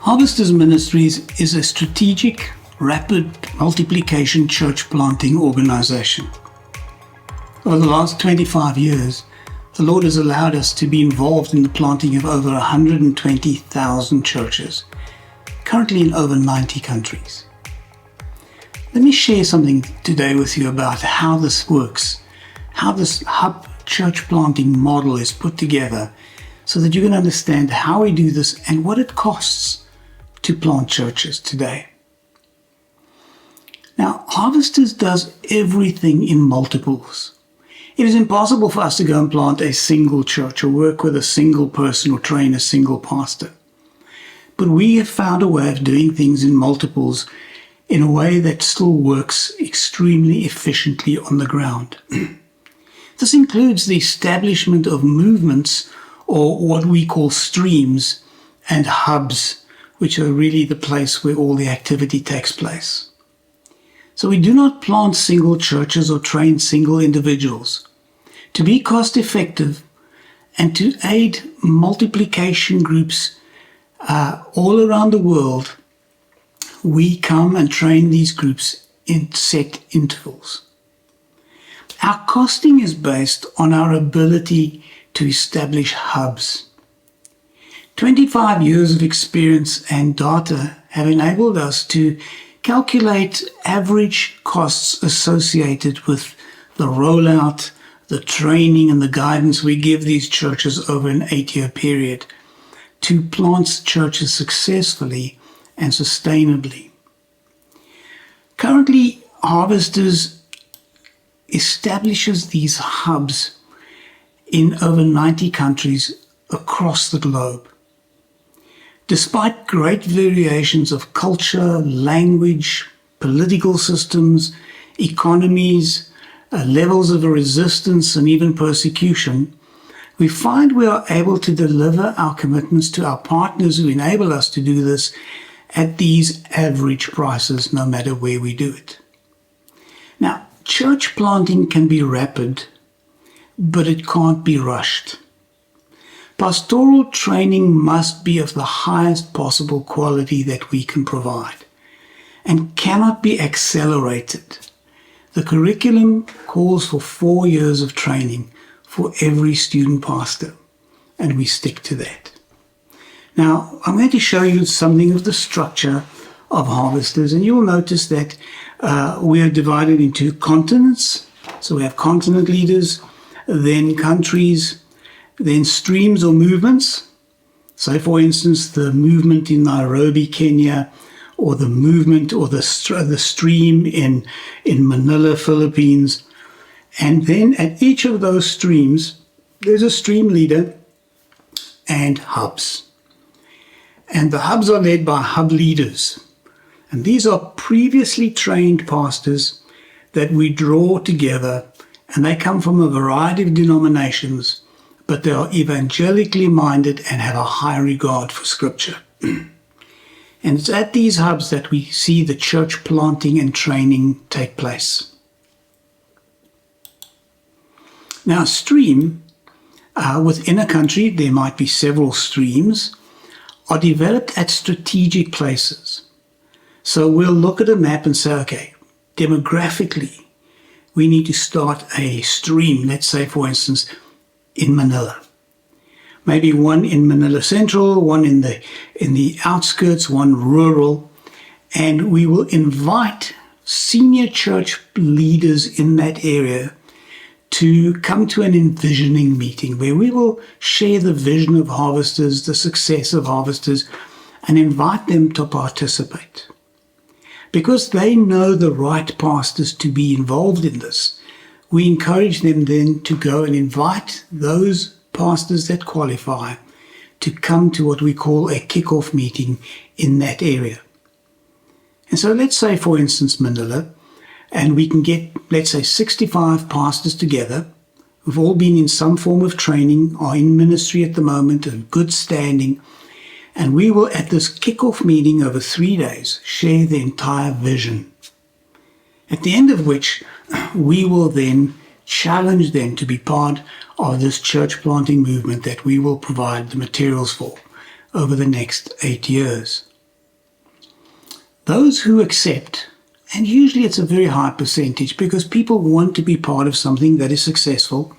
Harvesters Ministries is a strategic, rapid multiplication church planting organization. Over the last 25 years, the Lord has allowed us to be involved in the planting of over 120,000 churches, currently in over 90 countries. Let me share something today with you about how this works, how this hub church planting model is put together, so that you can understand how we do this and what it costs to plant churches today. Now, Harvesters does everything in multiples. It is impossible for us to go and plant a single church or work with a single person or train a single pastor. But we have found a way of doing things in multiples in a way that still works extremely efficiently on the ground. This includes the establishment of movements, or what we call streams, and hubs, which are really the place where all the activity takes place. So we do not plant single churches or train single individuals. To be cost effective and to aid multiplication groups all around the world, we come and train these groups in set intervals. Our costing is based on our ability to establish hubs. 25 years of experience and data have enabled us to calculate average costs associated with the rollout, the training and the guidance we give these churches over an 8-year period to plant churches successfully and sustainably. Currently, Harvesters establishes these hubs in over 90 countries across the globe. Despite great variations of culture, language, political systems, economies, levels of resistance and even persecution, we find we are able to deliver our commitments to our partners who enable us to do this at these average prices, no matter where we do it. Now, church planting can be rapid, but it can't be rushed. Pastoral training must be of the highest possible quality that we can provide and cannot be accelerated. The curriculum calls for 4 years of training for every student pastor, and we stick to that. Now, I'm going to show you something of the structure of Harvesters, and you'll notice that we are divided into continents. So we have continent leaders, then countries, then streams or movements. So for instance, the movement in Nairobi, Kenya, or the movement or the stream in Manila, Philippines. And then at each of those streams, there's a stream leader and hubs. And the hubs are led by hub leaders. And these are previously trained pastors that we draw together, and they come from a variety of denominations, but they are evangelically minded and have a high regard for Scripture. And it's at these hubs that we see the church planting and training take place. Now, a stream, within a country, there might be several streams, are developed at strategic places. So we'll look at a map and say, okay, demographically, we need to start a stream, let's say, for instance, in Manila. Maybe one in Manila Central, one in the outskirts, one rural. And we will invite senior church leaders in that area to come to an envisioning meeting where we will share the vision of Harvesters, the success of Harvesters, and invite them to participate. Because they know the right pastors to be involved in this, we encourage them then to go and invite those pastors that qualify to come to what we call a kick-off meeting in that area. And so let's say, for instance, Manila, and we can get, let's say, 65 pastors together who've all been in some form of training, are in ministry at the moment, in good standing, and we will, at this kick-off meeting over 3 days, share the entire vision. At the end of which, we will then challenge them to be part of this church planting movement that we will provide the materials for over the next 8 years. Those who accept, and usually it's a very high percentage because people want to be part of something that is successful,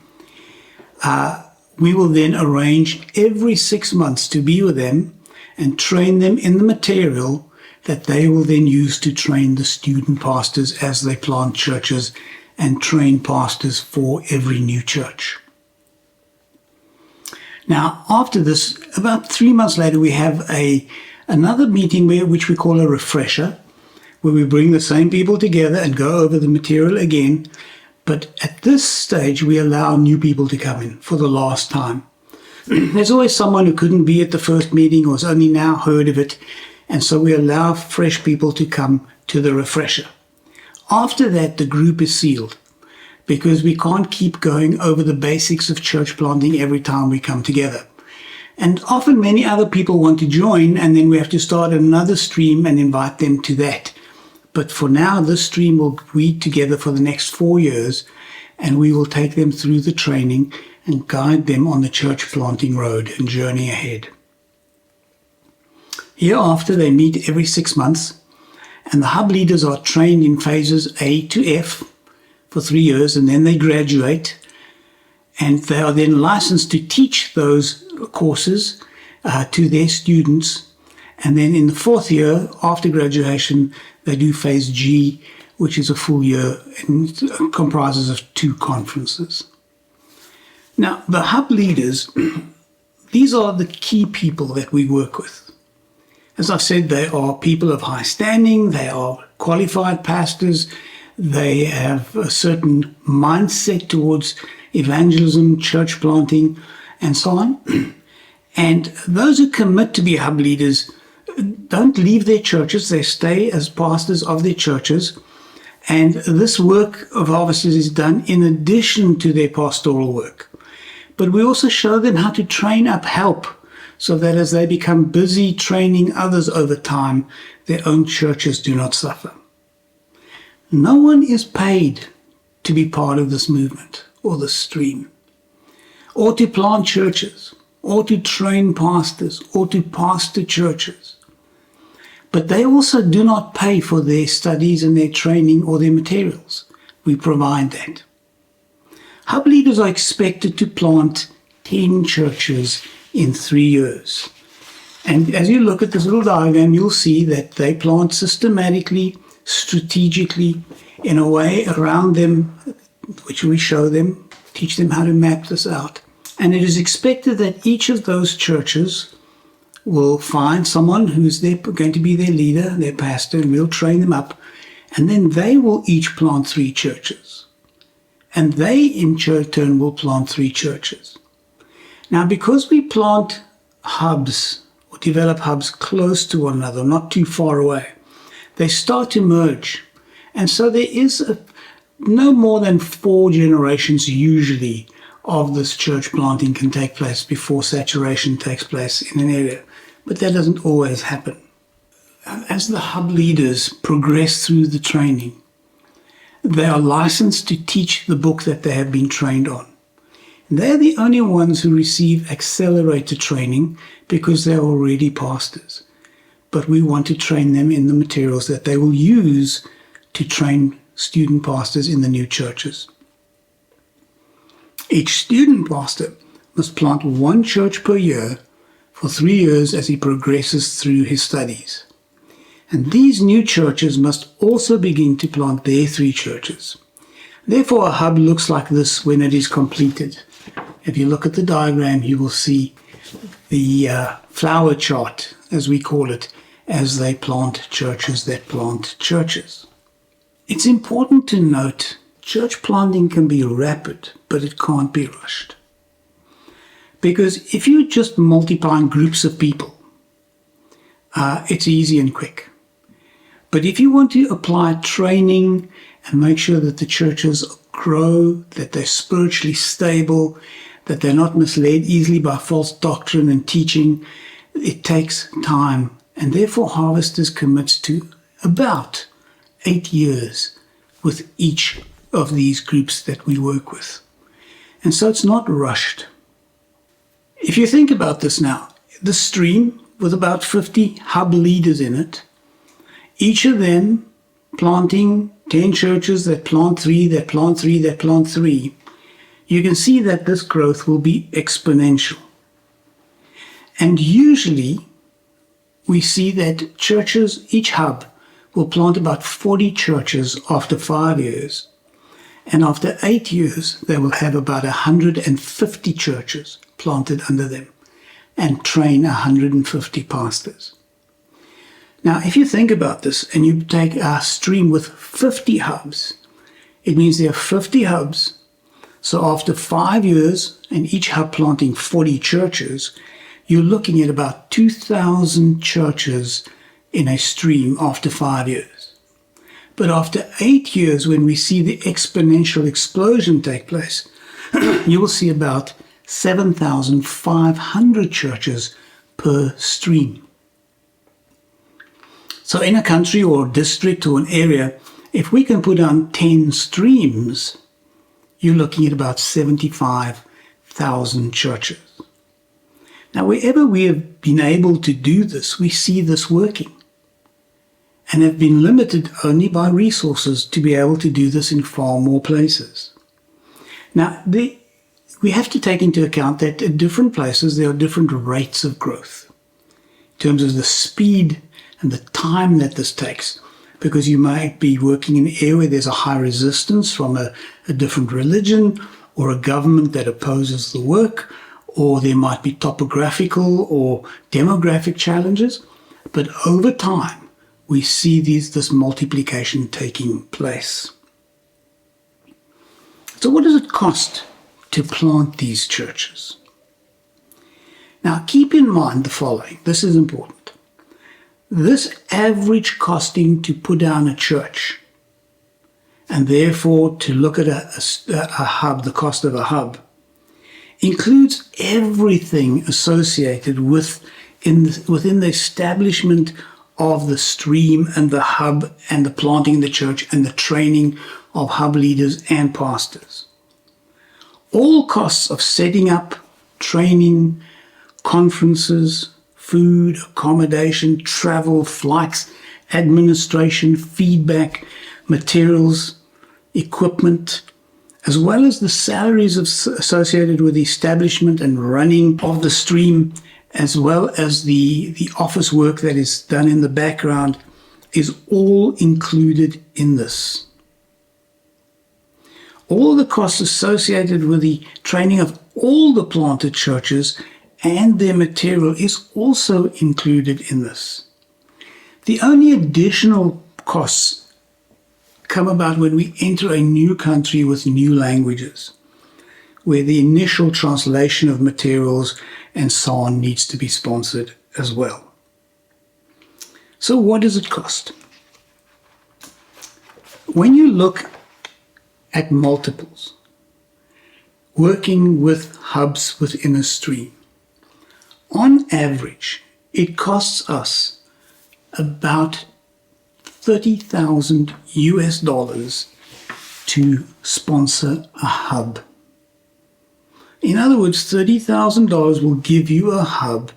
we will then arrange every 6 months to be with them and train them in the material that they will then use to train the student pastors as they plant churches and train pastors for every new church. Now, after this, about 3 months later, we have another meeting which we call a refresher, where we bring the same people together and go over the material again. But at this stage, we allow new people to come in for the last time. There's always someone who couldn't be at the first meeting or has only now heard of it. And so we allow fresh people to come to the refresher. After that, the group is sealed because we can't keep going over the basics of church planting every time we come together. And often many other people want to join, and then we have to start another stream and invite them to that. But for now, this stream will be together for the next 4 years, and we will take them through the training and guide them on the church planting road and journey ahead. Hereafter, they meet every 6 months, and the hub leaders are trained in phases A to F for 3 years, and then they graduate, and they are then licensed to teach those courses to their students. And then in the 4th year, after graduation, they do phase G, which is a full year and comprises of 2 conferences. Now, the hub leaders, these are the key people that we work with. As I've said, they are people of high standing, they are qualified pastors, they have a certain mindset towards evangelism, church planting, and so on. And those who commit to be hub leaders don't leave their churches, they stay as pastors of their churches. And this work of harvesters is done in addition to their pastoral work. But we also show them how to train up help so that as they become busy training others over time, their own churches do not suffer. No one is paid to be part of this movement or this stream, or to plant churches, or to train pastors, or to pastor churches. But they also do not pay for their studies and their training or their materials. We provide that. Hub leaders are expected to plant 10 churches in 3 years. And as you look at this little diagram, you'll see that they plant systematically, strategically, in a way around them, which we show them, teach them how to map this out. And it is expected that each of those churches will find someone who's going to be their leader, their pastor, and we'll train them up. And then they will each plant 3 churches. And they, in turn, will plant 3 churches. Now, because we plant hubs or develop hubs close to one another, not too far away, they start to merge. And so there is no more than 4 generations usually of this church planting can take place before saturation takes place in an area. But that doesn't always happen. As the hub leaders progress through the training, they are licensed to teach the book that they have been trained on. They're the only ones who receive accelerated training because they're already pastors. But we want to train them in the materials that they will use to train student pastors in the new churches. Each student pastor must plant 1 church per year for 3 years as he progresses through his studies. And these new churches must also begin to plant their 3 churches. Therefore, a hub looks like this when it is completed. If you look at the diagram, you will see the flower chart, as we call it, as they plant churches that plant churches. It's important to note, church planting can be rapid, but it can't be rushed. Because if you're just multiplying groups of people, it's easy and quick. But if you want to apply training and make sure that the churches grow, that they're spiritually stable, that they're not misled easily by false doctrine and teaching, it takes time. And therefore, Harvesters commits to about 8 years with each of these groups that we work with. And so it's not rushed. If you think about this now, the stream with about 50 hub leaders in it each of them planting 10 churches that plant 3, that plant 3, that plant 3, you can see that this growth will be exponential. And usually we see that churches, each hub, will plant about 40 churches after 5 years. And after 8 years, they will have about 150 churches planted under them and train 150 pastors. Now, if you think about this and you take a stream with 50 hubs, it means there are 50 hubs. So after 5 years and each hub planting 40 churches, you're looking at about 2,000 churches in a stream after 5 years. But after 8 years, when we see the exponential explosion take place, you will see about 7,500 churches per stream. So in a country or district or an area, if we can put on 10 streams, you're looking at about 75,000 churches. Now, wherever we have been able to do this, we see this working and have been limited only by resources to be able to do this in far more places. Now, we have to take into account that at different places there are different rates of growth in terms of the speed and the time that this takes, because you might be working in an area where there's a high resistance from a different religion or a government that opposes the work, or there might be topographical or demographic challenges. But over time, we see this multiplication taking place. So what does it cost to plant these churches? Now, keep in mind the following. This is important. This average costing to put down a church, and therefore to look at a hub, the cost of a hub, includes everything associated within the establishment of the stream and the hub and the planting in the church and the training of hub leaders and pastors. All costs of setting up, training, conferences, food, accommodation, travel, flights, administration, feedback, materials, equipment, as well as the salaries associated with the establishment and running of the stream, as well as the office work that is done in the background, is all included in this. All the costs associated with the training of all the planted churches and their material is also included in this. The only additional costs come about when we enter a new country with new languages, where the initial translation of materials and so on needs to be sponsored as well. So what does it cost? When you look at multiples, working with hubs within a stream, on average, it costs us about $30,000 to sponsor a hub. In other words, $30,000 will give you a hub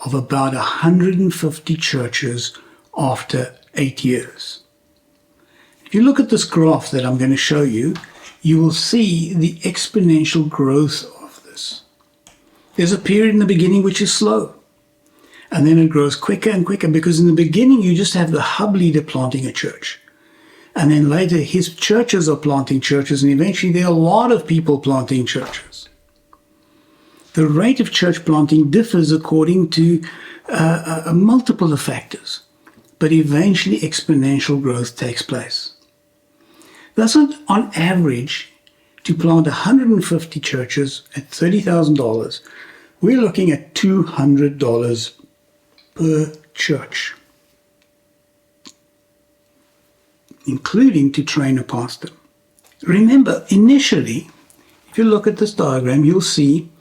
of about 150 churches after 8 years. If you look at this graph that I'm going to show you, you will see the exponential growth of this. There's a period in the beginning which is slow, and then it grows quicker and quicker, because in the beginning you just have the hub leader planting a church, and then later his churches are planting churches, and eventually there are a lot of people planting churches. The rate of church planting differs according to a multiple of factors, but eventually exponential growth takes place. Thus, on average, to plant 150 churches at $30,000, we're looking at $200 per church, including to train a pastor. Remember, initially, if you look at this diagram, you'll see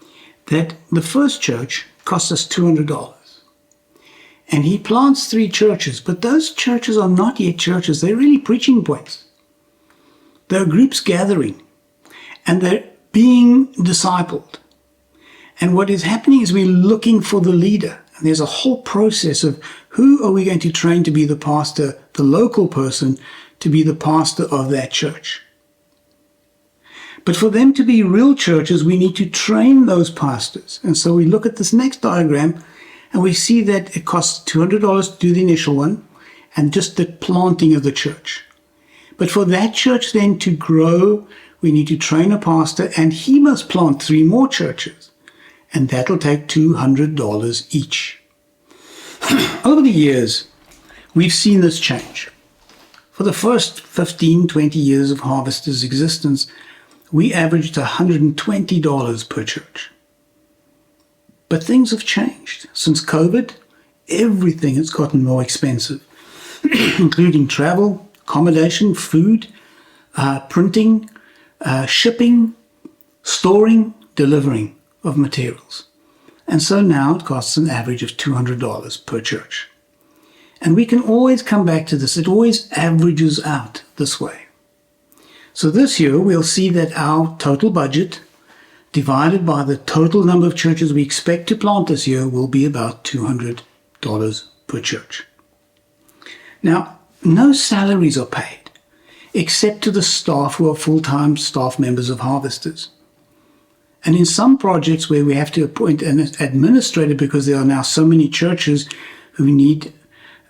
that the first church costs us $200. And he plants 3 churches, but those churches are not yet churches. They're really preaching points. They're groups gathering, and they're being discipled. And what is happening is we're looking for the leader, And there's a whole process of who are we going to train to be the pastor, the local person, to be the pastor of that church. But for them to be real churches, we need to train those pastors. And so we look at this next diagram and we see that it costs $200 to do the initial one and just the planting of the church. But for that church then to grow, we need to train a pastor and he must plant 3 more churches. And that'll take $200 each. Over the years, we've seen this change. For the first 15, 20 years of Harvester's existence, we averaged $120 per church. But things have changed. Since COVID, everything has gotten more expensive, including travel, accommodation, food, printing, shipping, storing, delivering of materials. And so now it costs an average of $200 per church. And we can always come back to this. It always averages out this way. So this year we'll see that our total budget divided by the total number of churches we expect to plant this year will be about $200 per church. Now, no salaries are paid except to the staff who are full-time staff members of Harvesters. And in some projects where we have to appoint an administrator because there are now so many churches who need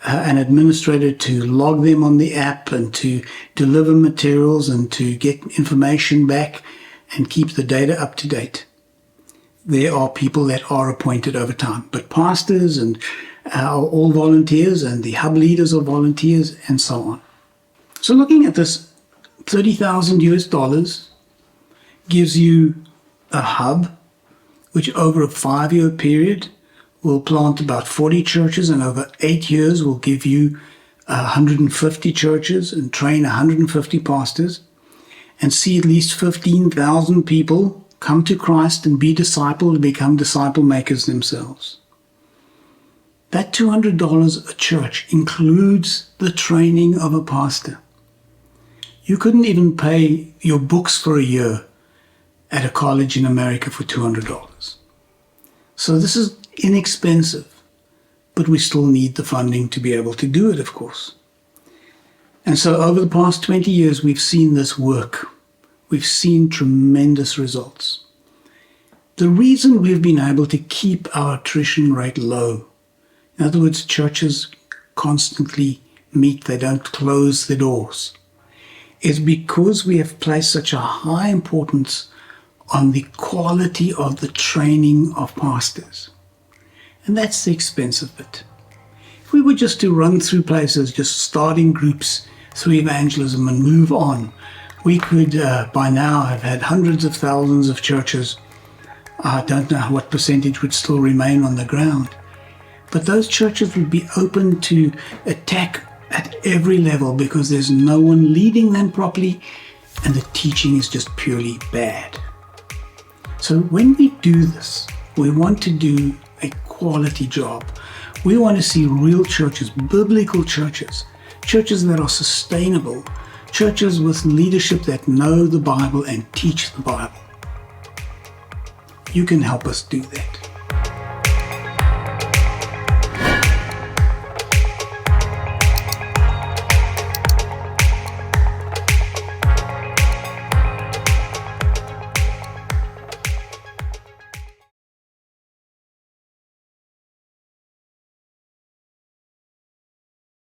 an administrator to log them on the app and to deliver materials and to get information back and keep the data up to date. There are people that are appointed over time, but pastors and are all volunteers and the hub leaders are volunteers and so on. So looking at this, $30,000 gives you a hub, which over a 5-year period will plant about 40 churches and over 8 years will give you 150 churches and train 150 pastors and see at least 15,000 people come to Christ and be discipled and become disciple makers themselves. That $200 a church includes the training of a pastor. You couldn't even pay your books for a year at a college in America for $200. So this is inexpensive, but we still need the funding to be able to do it, of course. And so over the past 20 years, we've seen this work. We've seen tremendous results. The reason we've been able to keep our attrition rate low, in other words, churches constantly meet, they don't close the doors, is because we have placed such a high importance on the quality of the training of pastors. And that's the expensive bit. If we were just to run through places, just starting groups through evangelism and move on, we could by now have had hundreds of thousands of churches. I don't know what percentage would still remain on the ground. But those churches would be open to attack at every level because there's no one leading them properly and the teaching is just purely bad. So when we do this, we want to do a quality job. We want to see real churches, biblical churches, churches that are sustainable, churches with leadership that know the Bible and teach the Bible. You can help us do that.